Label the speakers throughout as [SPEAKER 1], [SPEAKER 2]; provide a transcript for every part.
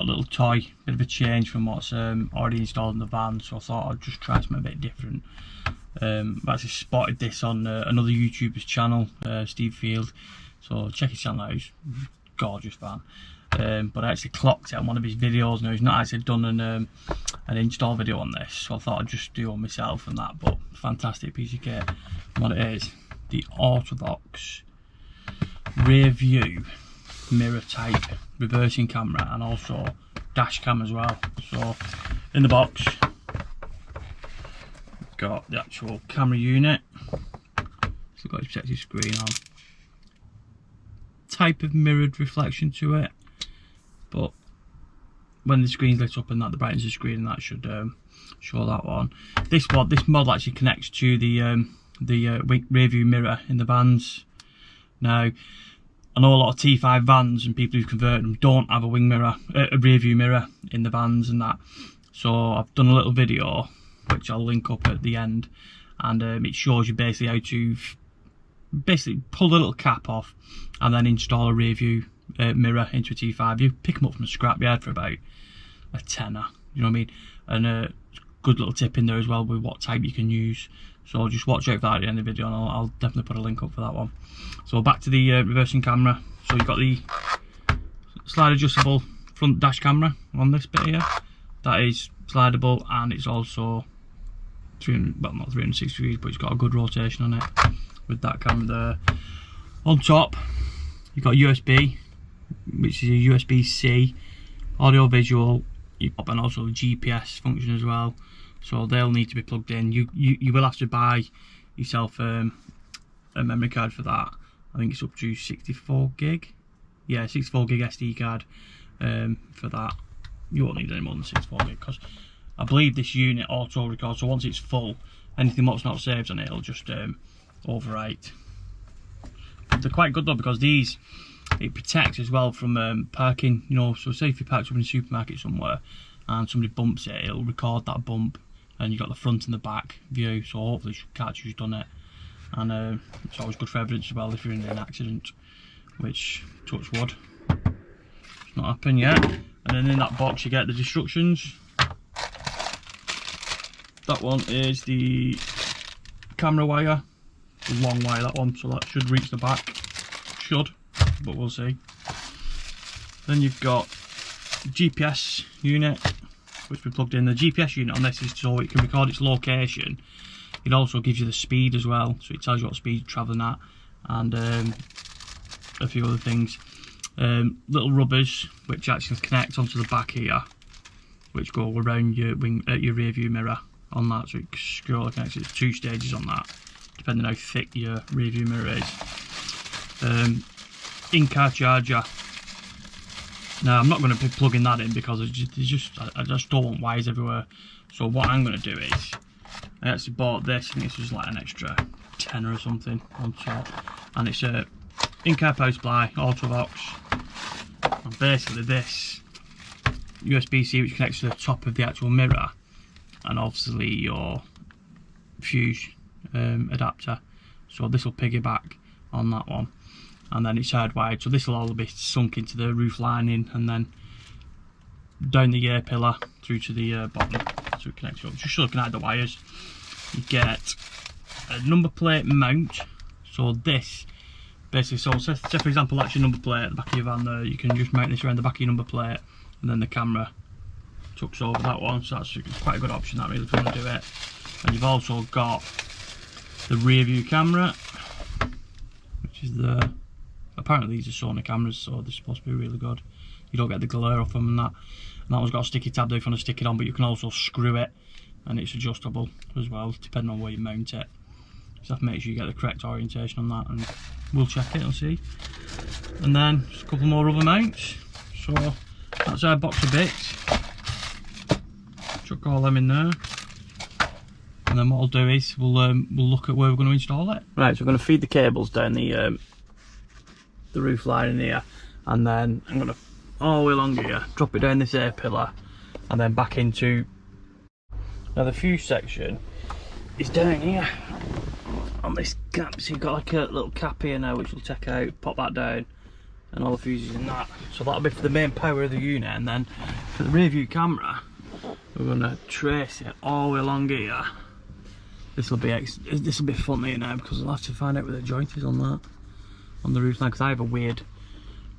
[SPEAKER 1] a little toy, bit of a change from what's already installed in the van, so I thought I'd just try something a bit different. I actually spotted this on another YouTuber's channel, Steve Field, so check his channel out, he's a gorgeous van. But I actually clocked it on one of his videos. Now he's not actually done an install video on this, so I thought I'd just do it myself and that. But fantastic piece of kit. And what it is, the Auto-vox rear view mirror type reversing camera, and also dash cam as well. So in the box we've got the actual camera unit, it's got its protective screen on, type of mirrored reflection to it, but when the screen's lit up and that, the brightness of the screen, and that should show that one. This model actually connects to the rear view mirror in the vans. Now I know a lot of T5 vans and people who convert them don't have a wing mirror, a rear view mirror in the vans and that. So I've done a little video which I'll link up at the end, and it shows you basically how to pull the little cap off and then install a rear view mirror into a T5. You pick them up from a scrapyard for about a tenner, you know what I mean? And a good little tip in there as well with what type you can use. So just watch out for that at the end of the video, and I'll definitely put a link up for that one. So back to the reversing camera. So you've got the slide adjustable front dash camera on this bit here. That is slidable, and it's also not 360 degrees, but it's got a good rotation on it with that camera there. On top you've got USB, which is a USB-C audio visual, and also the GPS function as well. So they'll need to be plugged in. You will have to buy yourself a memory card for that. I think it's up to 64 gig. Yeah, 64 gig SD card for that. You won't need any more than 64 gig, because I believe this unit auto records, so once it's full, anything that's not saved on it, it'll just overwrite. They're quite good though, because these, it protects as well from parking, you know. So say if you parked up in a supermarket somewhere and somebody bumps it, it'll record that bump, and you've got the front and the back view, so hopefully you catch who's done it. And it's always good for evidence as well if you're in an accident, which, touch wood, it's not happened yet. And then in that box you get the instructions. That one is the camera wire, the long wire, that one, so that should reach the back, but we'll see. Then you've got the GPS unit, which we plugged in. The GPS unit on this is so it can record its location. It also gives you the speed as well, so it tells you what speed you're travelling at, and a few other things. Little rubbers which actually connect onto the back here, which go around your rear view mirror on that, so it securely connects. It's 2 stages on that, depending on how thick your rear view mirror is. In-car charger. Now I'm not going to be plugging that in because I just don't want wires everywhere. So what I'm going to do is, I actually bought this, I think this was like an extra tenner or something on top, and it's a in-car power supply, Auto-vox, and basically this USB-C which connects to the top of the actual mirror, and obviously your fuse adapter. So this will piggyback on that one, and then it's hardwired, so this will all be sunk into the roof lining and then down the air pillar through to the bottom, so it connects up. Just looking at the wires, you get a number plate mount. So this basically, so say for example that's your number plate at the back of your van there, you can just mount this around the back of your number plate, and then the camera tucks over that one, so that's quite a good option that really if you want to do it. And you've also got the rear view camera, which is apparently these are Sony cameras, so they're supposed to be really good. You don't get the glare off them and that. And that one's got a sticky tab there if you want to stick it on, but you can also screw it, and it's adjustable as well depending on where you mount it. So have to make sure you get the correct orientation on that, and we'll check it and see. And then just a couple more other mounts. So that's our box of bits. Chuck all them in there, and then what I'll do is we'll look at where we're going to install it. Right, so we're going to feed the cables down the roof line in here, and then I'm going to all the way along here, drop it down this air pillar, and then back into. Now the fuse section is down here on this cap, so you've got like a little cap here now which will take out, pop that down, and all the fuses in that. So that'll be for the main power of the unit, and then for the rear view camera, we're going to trace it all the way along here. This will be fun here now, because I'll have to find out where the joint is on that, on the roof line, because I have a weird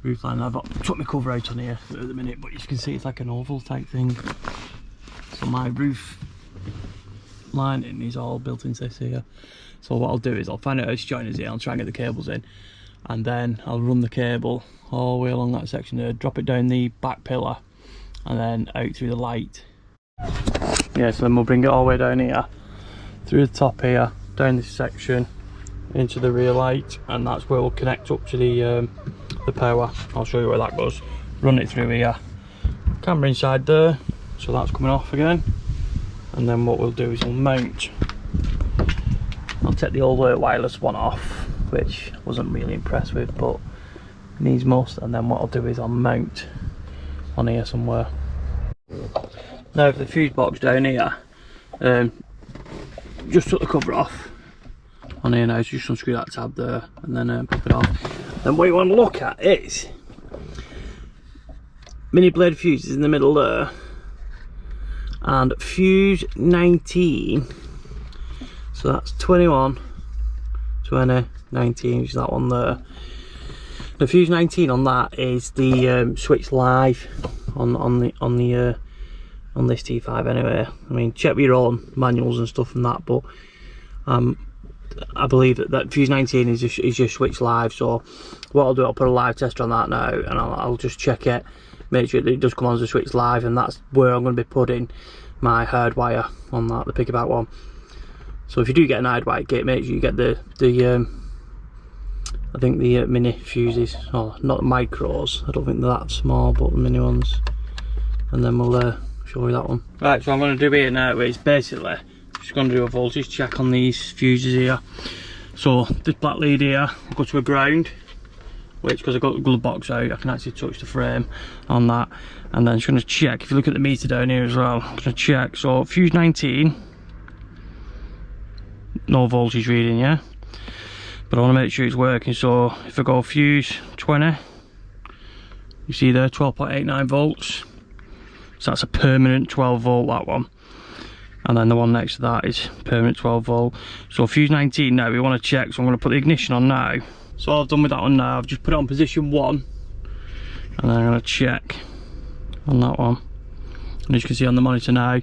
[SPEAKER 1] roof line. I've took my cover out on here at the minute, but you can see it's like an oval type thing. So my roof lining is all built into this here. So what I'll do is I'll find out how this joint is here, I'll try and get the cables in, and then I'll run the cable all the way along that section there, drop it down the back pillar, and then out through the light. Yeah, so then we'll bring it all the way down here, through the top here, down this section, into the rear light, and that's where we'll connect up to the power. I'll show you where that goes. Run it through here. Camera inside there, so that's coming off again. And then what we'll do is we'll mount. I'll take the old wireless one off, which I wasn't really impressed with, but needs must. And then what I'll do is I'll mount on here somewhere. Now for the fuse box down here, just took the cover off on here now, so just unscrew that tab there and then pop it off. Then what you want to look at is mini blade fuses in the middle there, and fuse 19, so that's 21, 20, 19, which is that one there. The fuse 19 on that is the switch live on this T5 anyway. I mean, check your own manuals and stuff from that, but I believe that fuse 19 is just switch live. So what I'll do, I'll put a live tester on that now, and I'll just check it, make sure that it does come on as a switch live, and that's where I'm going to be putting my hard wire on that, the piggyback one. So if you do get an hard wire kit, make sure you get the I think the mini fuses, or not micros, I don't think they're that small, but the mini ones, and then we'll show you that one. Right, so I'm going to do here now is basically just going to do a voltage check on these fuses here. So this black lead here will go to a ground, which, because I've got the glove box out, I can actually touch the frame on that. And then just going to check, if you look at the meter down here as well, I'm going to check. So fuse 19, no voltage reading, yeah, but I want to make sure it's working. So if I go fuse 20, you see there 12.89 volts, so that's a permanent 12 volt, that one. And then the one next to that is permanent 12 volt. So fuse 19 now we want to check, so I'm going to put the ignition on now. So all I've done with that one now, I've just put it on position 1, and then I'm going to check on that one. And as you can see on the monitor now,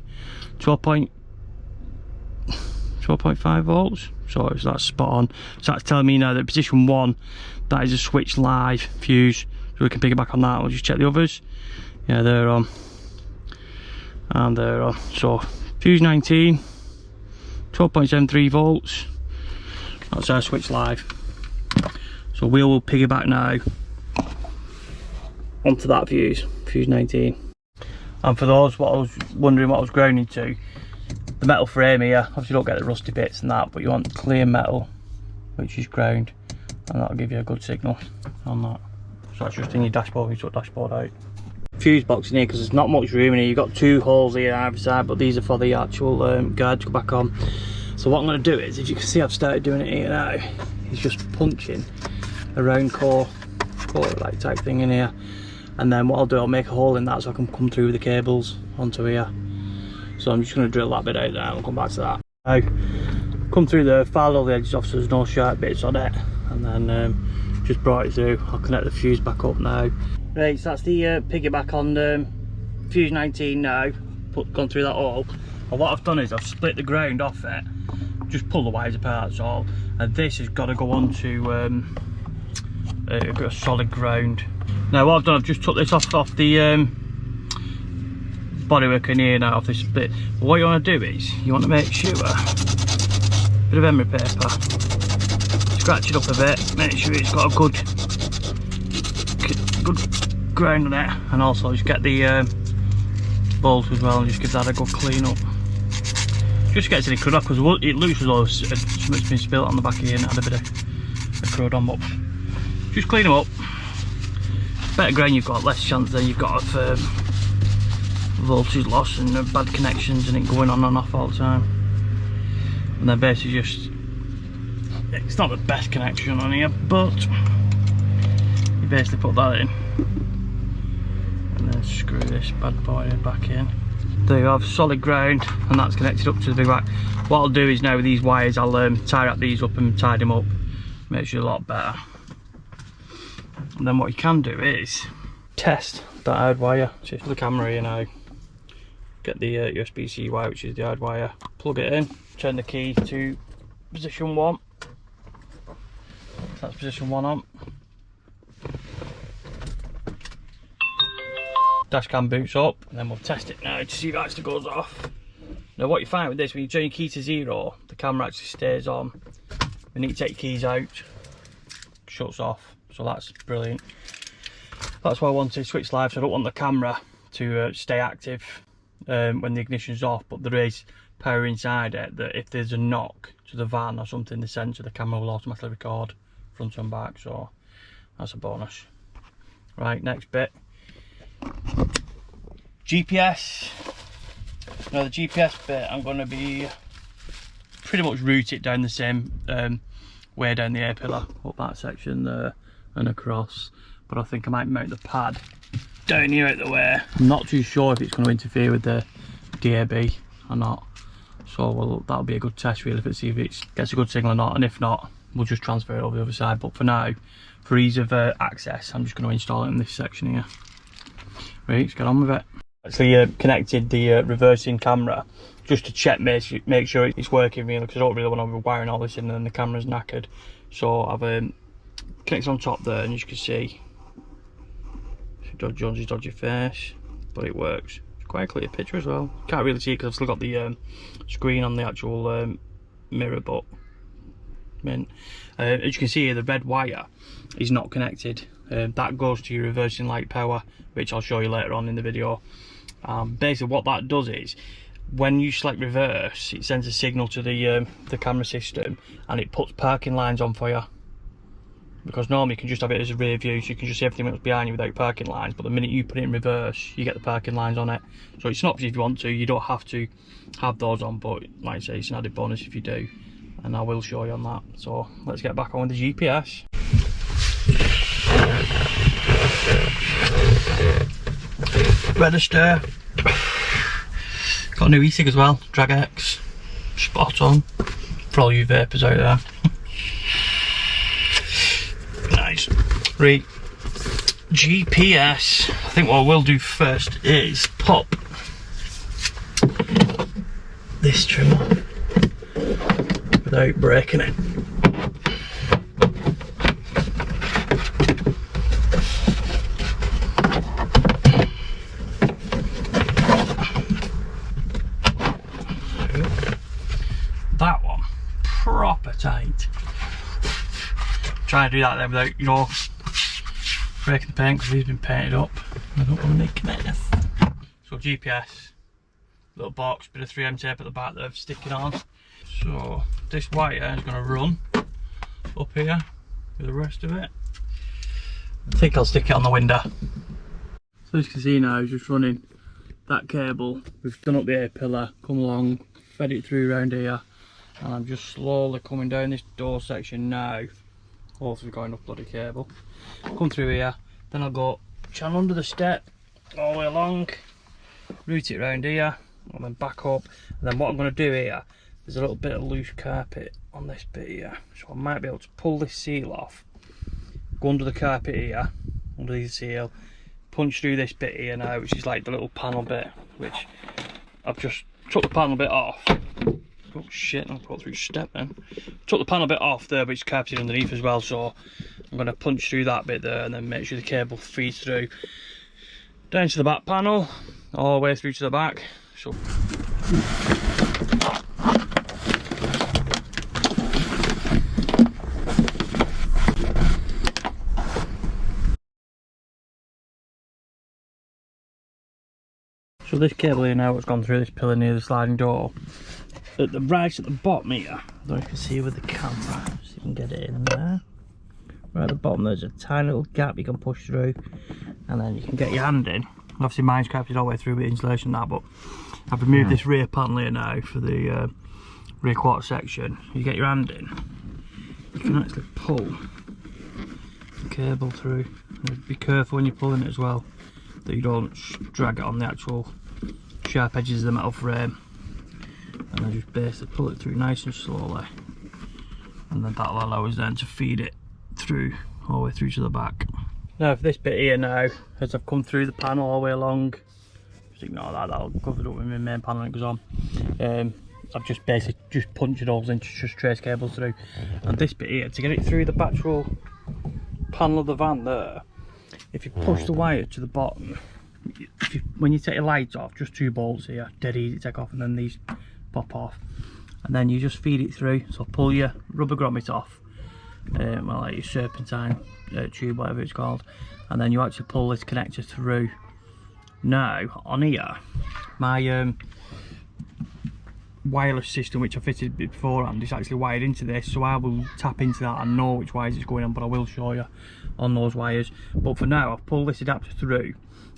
[SPEAKER 1] 12.5 volts, so that's spot on. So that's telling me now that position 1, that is a switch live fuse, so we can pick it back on that. We'll just check the others. Yeah, they're on, and they're on. So fuse 19, 12.73 volts, that's our switch live. So we will piggyback now onto that fuse 19. And for those what I was wondering what I was grounding to, the metal frame here, obviously you don't get the rusty bits and that, but you want clear metal, which is ground, and that'll give you a good signal on that. So that's just in your dashboard, you sort dashboard out. Fuse box in here, because there's not much room in here. You've got 2 holes here either side, but these are for the actual guard to go back on. So what I'm going to do is, if you can see I've started doing it here now, is just punching a round core like type thing in here, and then what I'll do, I'll make a hole in that so I can come through with the cables onto here. So I'm just going to drill that bit out there, and we'll come back to that. Now, come through there, filed all the edges off so there's no sharp bits on it, and then just brought it through. I'll connect the fuse back up now. Right, so that's the piggyback on fuse 19 now, gone through that hole. And what I've done is I've split the ground off it, just pull the wires apart, that's all. And this has got to go on to a solid ground. Now what I've done, I've just took this off the bodywork in here now, off this bit. But what you want to do is, you want to make sure, bit of emery paper, scratch it up a bit, make sure it's got a good ground on it, and also just get the bolt as well and just give that a good clean up. Just gets any crud off, because it looks as though something's been spilt on the back of here and had a bit of crud on, but just clean them up. Better ground you've got, less chance then you've got of voltage loss and bad connections and it going on and off all the time. And then basically just, it's not the best connection on here, but you basically put that in and then screw this bad boy back in. There you have solid ground, and that's connected up to the big rack. What I'll do is now with these wires, I'll tie wrap these up and tie them up, makes you a lot better. And then what you can do is test that hard wire. So for the camera here now, get the USB-C wire, which is the hard wire, plug it in, turn the key to position 1. That's position 1 on. Dashcam boots up, and then we'll test it now to see if it actually goes off. Now what you find with this, when you turn your key to 0, the camera actually stays on. When you take your keys out, it shuts off, so that's brilliant. That's why I wanted to switch live, so I don't want the camera to stay active when the ignition's off, but there is power inside it that if there's a knock to the van or something, the sensor, the camera will automatically record front and back, so that's a bonus. Right, next bit. GPS. Now the GPS bit, I'm going to be pretty much route it down the same way down the A pillar, up that section there and across, but I think I might mount the pad down here out the way. I'm not too sure if it's going to interfere with the DAB or not, so that'll be a good test really, see if it gets a good signal or not, and if not, we'll just transfer it over the other side. But for now, for ease of access, I'm just going to install it in this section here. Right, let's get on with it. Actually connected the reversing camera just to check, make sure it's working really, because I don't really want to be wiring all this in and then the camera's knackered. So I've connected on top there, and as you can see, dodgy face, but it works. It's quite a clear picture as well. Can't really see because I've still got the screen on the actual mirror, but mint. As you can see here, the red wire is not connected. That goes to your reversing light power, which I'll show you later on in the video. Basically what that does is, when you select reverse, it sends a signal to the camera system, and it puts parking lines on for you. Because normally you can just have it as a rear view, so you can just see everything that's behind you without parking lines, but the minute you put it in reverse, you get the parking lines on it. So it's an option if you want to, you don't have to have those on, but like I say, it's an added bonus if you do, and I will show you on that. So let's get back on with the GPS. Register. Got a new e-cig as well, Drag X, spot on for all you vapors out there. Nice. Right, GPS. I think what we'll do first is pop this trim off without breaking it. That one, proper tight. Try to do that then without, you know, breaking the paint, because these have been painted up. I don't want to make a mess. So GPS, little box, bit of 3M tape at the back that I've sticking on. So this wire is going to run up here with the rest of it. I think I'll stick it on the window. So as you can see now, it's just running that cable. We've done up the A pillar, come along, fed it through around here, and I'm just slowly coming down this door section now. Also going up bloody cable. Come through here, then I'll go channel under the step all the way along, route it around here, and then back up. And then what I'm going to do here, there's a little bit of loose carpet on this bit here, so I might be able to pull this seal off, go under the carpet here, under the seal, punch through this bit here now, which is like the little panel bit, which I've just took the panel bit off. Oh shit, I'll put through step then. Took the panel bit off there, but it's carpeted underneath as well, so I'm going to punch through that bit there and then make sure the cable feeds through down to the back panel, all the way through to the back. So this cable here now has gone through this pillar near the sliding door. At the right at the bottom here, I don't know if you can see with the camera, see if you can get it in there. Right at the bottom there's a tiny little gap you can push through, and then you can get your hand in. Obviously mine's carpeted all the way through with insulation and that, but I've removed this rear panel here now for the rear quarter section. You get your hand in, you can actually pull the cable through Be careful when you're pulling it as well, that you don't drag it on the actual sharp edges of the metal frame. And then just basically pull it through nice and slowly, and then that'll allow us then to feed it through all the way through to the back. Now for this bit here now, as I've come through the panel all the way along, just ignore that, that'll cover it up with my main panel when it goes on. I've just basically just punched holes in to just trace cables through. And this bit here, to get it through the actual panel of the van there, if you push the wire to the bottom, when you take your lights off, just 2 bolts here, dead easy to take off, and then these pop off, and then you just feed it through. So pull your rubber grommet off, well, like your serpentine tube, whatever it's called, and then you actually pull this connector through. Now on here, my wireless system, which I fitted beforehand, is actually wired into this, so I will tap into that and know which wires it's going on, but I will show you on those wires. But for now, I've pulled this adapter through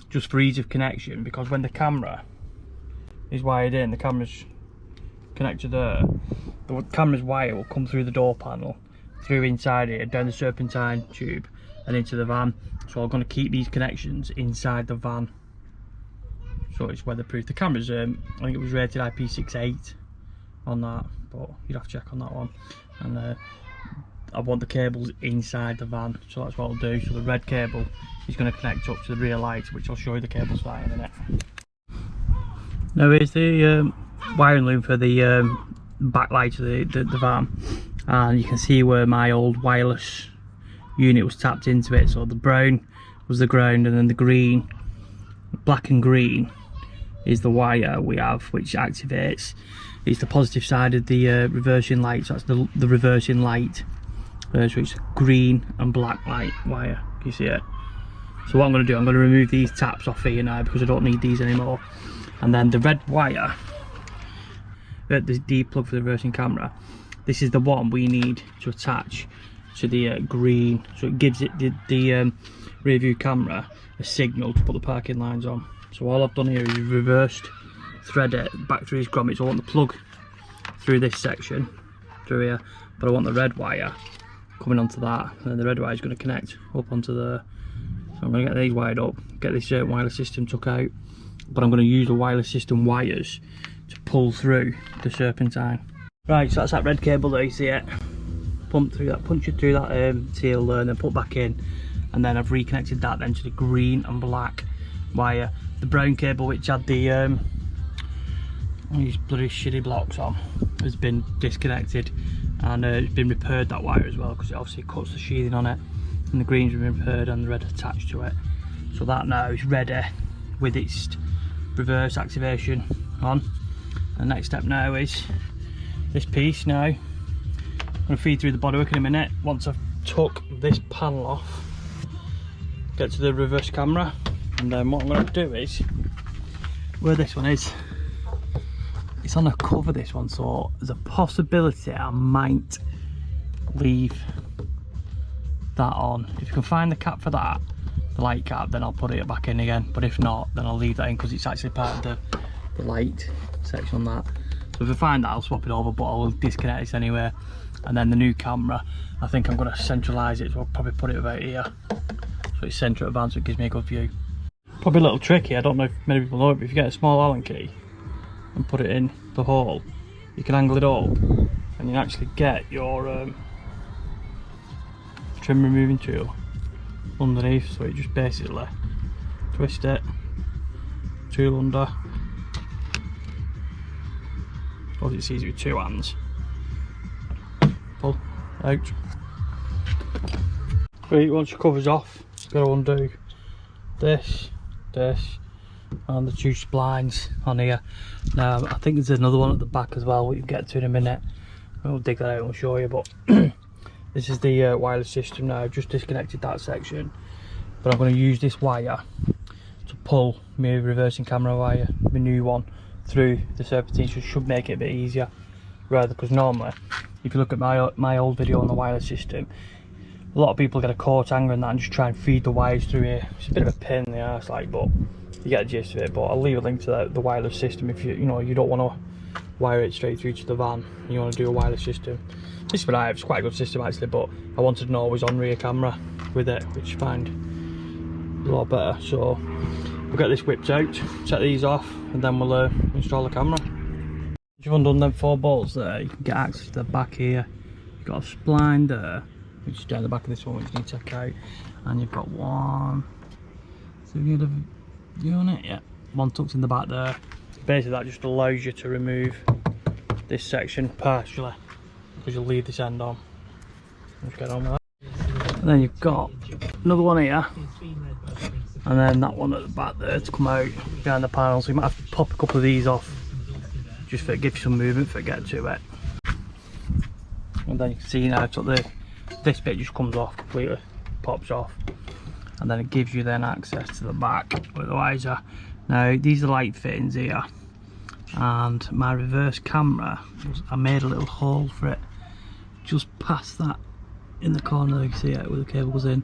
[SPEAKER 1] just for ease of connection, because when the camera is wired in, the camera's connected there, the camera's wire will come through the door panel, through inside here, down the serpentine tube and into the van. So I'm going to keep these connections inside the van, so it's weatherproof. The camera's I think it was rated IP68 on that, but you'd have to check on that one. And I want the cables inside the van, so that's what I'll do. So the red cable is going to connect up to the rear light, which I'll show you the cables for in a minute. Now here's the wiring loom for the backlight of the van, and you can see where my old wireless unit was tapped into it. So the brown was the ground, and then the green, black and green, is the wire we have, which activates. It's the positive side of the reversing light, so that's the reversing light. So it's green and black light wire. Can you see it? So what I'm going to do, I'm going to remove these taps off here now, because I don't need these anymore. And then the red wire, the D plug for the reversing camera, this is the one we need to attach to the green, so it gives it the rear view camera a signal to put the parking lines on. So all I've done here is reversed thread it back through these grommets. So I want the plug through this section through here, but I want the red wire coming onto that, and then the red wire is going to connect up onto the. So I'm going to get these wired up, get this wireless system took out, but I'm going to use the wireless system wires to pull through the serpentine. Right, so that's that red cable there, you see it? Pump through that, punch it through that seal there, and then put back in, and then I've reconnected that then to the green and black wire. The brown cable, which had the these bloody shitty blocks on, has been disconnected, and it's been repaired, that wire as well, because it obviously cuts the sheathing on it, and the green's been repaired and the red attached to it. So that now is ready with its reverse activation on. The next step now is this piece. Now I'm going to feed through the bodywork in a minute. Once I've took this panel off, get to the reverse camera, and then what I'm going to do is, where this one is, it's on a cover, this one, so there's a possibility I might leave that on. If you can find the cap for that, the light cap, then I'll put it back in again, but if not, then I'll leave that in, because it's actually part of the light section on that. So if I find that, I'll swap it over, but I'll disconnect this anyway. And then the new camera, I think I'm going to centralise it, so I'll probably put it about here, so it's centre at van, so it gives me a good view. Probably a little tricky, I don't know if many people know it, but if you get a small Allen key and put it in the hole, you can angle it up and you actually get your trim removing tool underneath. So you just basically twist it, tool under, or it's easy with 2 hands, pull out. Right, once your cover's off, you've got to undo this, and the 2 splines on here. Now I think there's another one at the back as well, we can get to in a minute. I'll dig that out and show you, but this is the wireless system now. I've just disconnected that section, but I'm going to use this wire to pull my reversing camera wire, my new one, through the serpentine, so it should make it a bit easier, rather, because normally if you look at my old video on the wireless system, a lot of people get a coat hanger and that and just try and feed the wires through here. It's a bit of a pain in the arse, like, but you get the gist of it. But I'll leave a link to the wireless system if you don't want to wire it straight through to the van, you want to do a wireless system. This is what I have. It's quite a good system actually, but I wanted an always on rear camera with it, which I find a lot better. So we'll get this whipped out, set these off, and then we'll install the camera. If you've undone them 4 bolts there, you can get access to the back here. You've got a spline there, which is down the back of this one, which you need to take out, and you've got one. So you have a unit, yeah, one tucked in the back there. Basically, that just allows you to remove this section partially, because you'll leave this end on. Let's get on with that. And then you've got another one here, and then that one at the back there to come out behind the panel. So you might have to pop a couple of these off, just for it gives you some movement for it get to it. And then you can see now, this bit just comes off completely, pops off, and then it gives you then access to the back with the visor. Now these are light fittings here, and my reverse camera, I made a little hole for it just past that in the corner. You can see it where the cable goes in,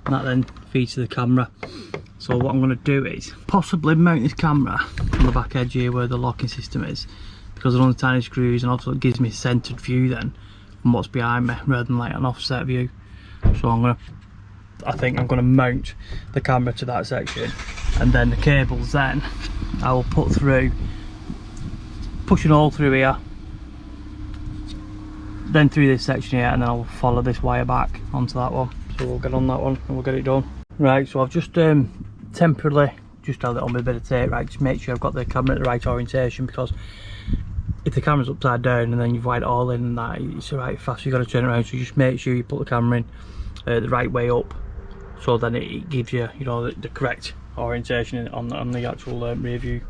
[SPEAKER 1] and that then feeds to the camera. So what I'm going to do is possibly mount this camera on the back edge here where the locking system is, because they're on the tiny screws, and also it gives me a centered view then from what's behind me rather than like an offset view. So I think I'm going to mount the camera to that section, and then the cables then I will put through, pushing all through here, then through this section here, and then I'll follow this wire back onto that one. So we'll get on that one and we'll get it done. Right, so I've just temporarily just held it on with a bit of tape, right, just make sure I've got the camera at the right orientation, because if the camera's upside down and then you've wired it all in and that, it's alright fast, you've got to turn it around. So just make sure you put the camera in the right way up, so then it gives you, you know, the correct orientation on the actual rear view.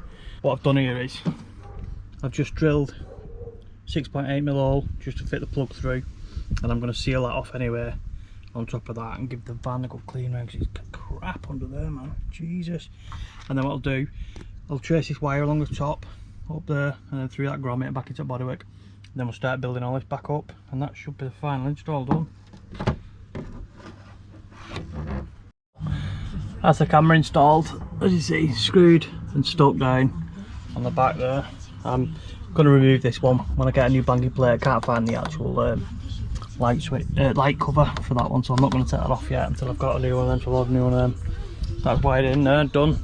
[SPEAKER 1] What I've done here is I've just drilled 6.8mm hole just to fit the plug through, and I'm going to seal that off anyway on top of that and give the van a good clean round, because it's crap under there, man, Jesus. And then what I'll do, I'll trace this wire along the top up there, and then through that grommet and back into the bodywork, and then we'll start building all this back up, and that should be the final install done. That's the camera installed, as you see, screwed and stuck down on the back there. I'm going to remove this one when I get a new blanket plate. I can't find the actual light cover for that one, so I'm not going to take that off yet until I've got a new one of them. So I'll have a new one of them. That's wired in there, done.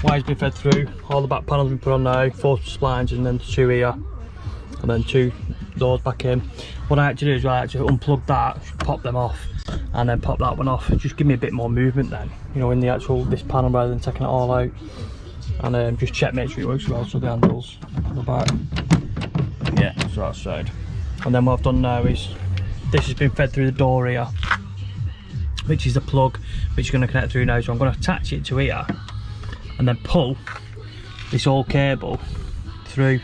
[SPEAKER 1] Wire's been fed through, all the back panels been put on now, 4 splines and then 2 here, and then 2 doors back in. What I actually do is I actually unplug that, pop them off, and then pop that one off. Just give me a bit more movement then, you know, in the actual this panel, rather than taking it all out. And just check, make sure it works well. So the handles on the back, yeah, so that's side. And then what I've done now is this has been fed through the door here, which is the plug which is going to connect through now. So I'm going to attach it to here and then pull this whole cable through.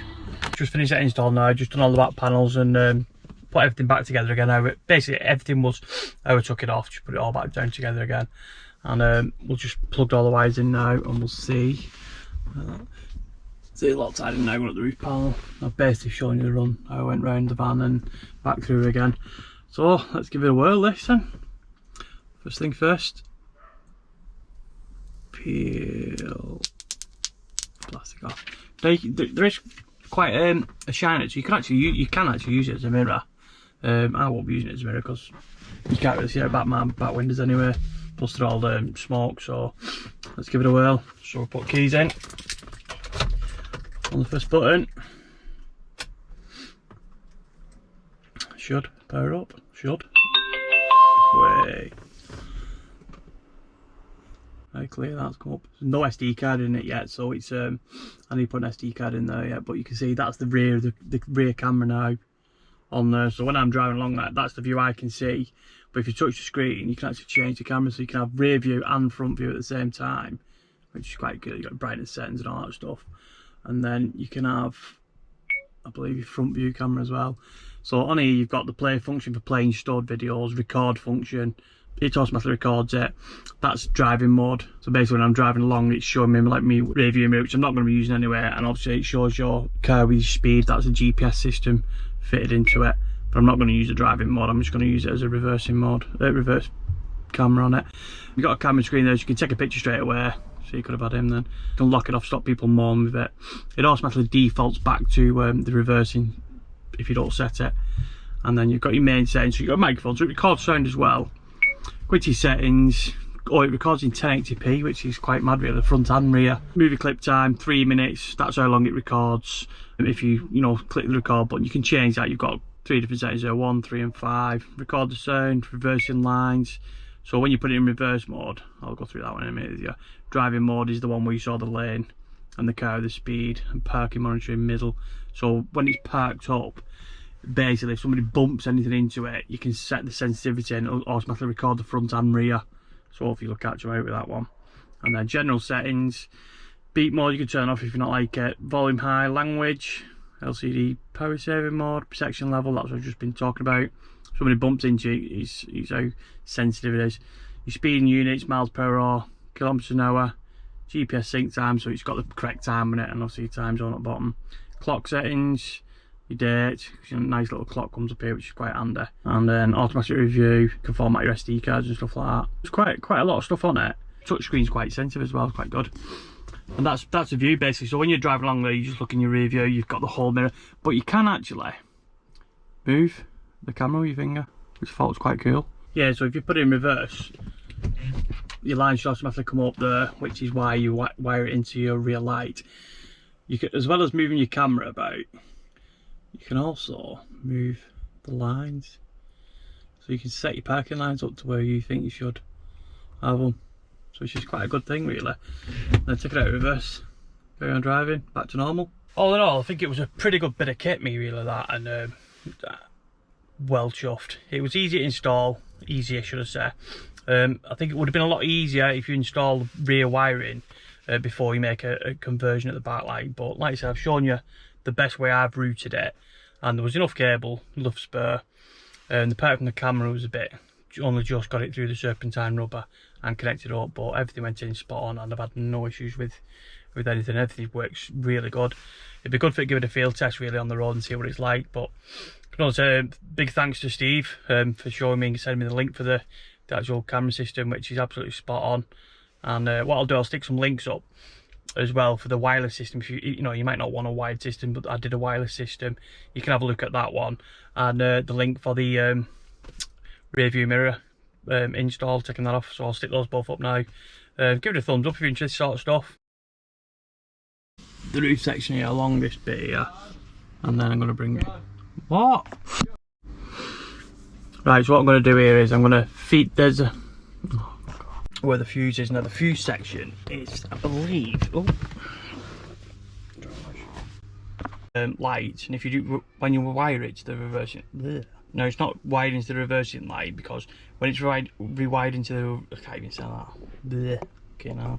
[SPEAKER 1] Just finished that install now, just done all the back panels and put everything back together again. Now basically everything was, I took it off, just put it all back down together again, and we'll just plug all the wires in now, and we'll see. See a lot tied in now, going up the roof panel. I've basically shown you the run, how I went round the van and back through again. So let's give it a whirl this then. First thing first, peel plastic off. Now there is quite a shine, so you can actually use it as a mirror. I won't be using it as a mirror because you can't really see out back windows anyway, plus they're all smoke. So let's give it a whirl. So we'll put keys in on the first button. Should power up, should. Way. Very clear, that's come up. There's no SD card in it yet, so it's I need to put an SD card in there yet, but you can see that's the rear camera now on there. So when I'm driving along that's the view I can see. But if you touch the screen, you can actually change the camera, so you can have rear view and front view at the same time, which is quite good. You've got brightness settings and all that stuff. And then you can have, I believe, your front view camera as well. So on here you've got the play function for playing stored videos, record function, it automatically records it. That's driving mode. So basically when I'm driving along, it's showing me like me rear view mirror, which I'm not going to be using anywhere, and obviously it shows your car with your speed. That's a GPS system fitted into it, but I'm not going to use the driving mode. I'm just going to use it as a reversing mode, reverse camera on it. You've got a camera screen there, so you can take a picture straight away. So you could have had him then. You can lock it off, stop people mourn with it. It automatically defaults back to the reversing if you don't set it. And then you've got your main settings, so you've got a microphone, so it records sound as well. Go into your settings, oh, it records in 1080p, which is quite mad really, front and rear. Movie clip time 3 minutes, that's how long it records. If you click the record button, you can change that. You've got 3 different settings there, 1, 3 and 5. Record the sound, reversing lines. So when you put it in reverse mode, I'll go through that one in a minute with you. Driving mode is the one where you saw the lane and the car, the speed, and parking monitoring middle. So when it's parked up, basically if somebody bumps anything into it, you can set the sensitivity and it'll automatically record the front and rear. So hopefully you'll catch you out with that one. And then general settings, beat mode you can turn off if you not like it, volume high, language, LCD power saving mode, protection level, that's what I've just been talking about. Somebody bumps into it, it's how sensitive it is. Your speed in units, miles per hour, kilometers an hour, GPS sync time, so it's got the correct time on it, and obviously time zone at the bottom. Clock settings, your date, nice little clock comes up here, which is quite handy. And then automatic review, you can format your SD cards and stuff like that. There's quite a lot of stuff on it. Touchscreen's quite sensitive as well, it's quite good. And that's the view basically. So when you're driving along there, you just look in your rear view, you've got the whole mirror, but you can actually move the camera with your finger, which I thought was quite cool. Yeah, so if you put it in reverse, your lines should automatically come up there, which is why you wire it into your rear light. You can, as well as moving your camera about, you can also move the lines. So you can set your parking lines up to where you think you should have them. So it's just quite a good thing really. Then take it out of reverse, carry on driving, back to normal. All in all, I think it was a pretty good bit of kit, me really, that, and well chuffed. It was easy to install, easier should I say. I think it would have been a lot easier if you install rear wiring before you make a conversion at the backlight, but like I said, I've shown you the best way I've routed it, and there was enough cable, enough spare, and the part from the camera was a bit, only just got it through the serpentine rubber and connected up, but everything went in spot on and I've had no issues with anything. Everything works really good. It'd be good for it to give it a field test really on the road and see what it's like. But I can also say big thanks to Steve for showing me and sending me the link for the actual camera system, which is absolutely spot on. And what I'll do, I'll stick some links up as well for the wireless system. If you might not want a wired system, but I did a wireless system, you can have a look at that one, and the link for the rear view mirror install, taking that off. So I'll stick those both up now. Give it a thumbs up if you're interested in this sort of stuff. The roof section here along this bit here, and then I'm going to bring it. What? Right, so what I'm going to do here is I'm going to feed, there's a, where the fuse is. Now the fuse section is, I believe, light, and if you do, when you wire it to the reversing, no, it's not wired into the reversing light, because when it's rewired into the, I can't even say that. Okay, now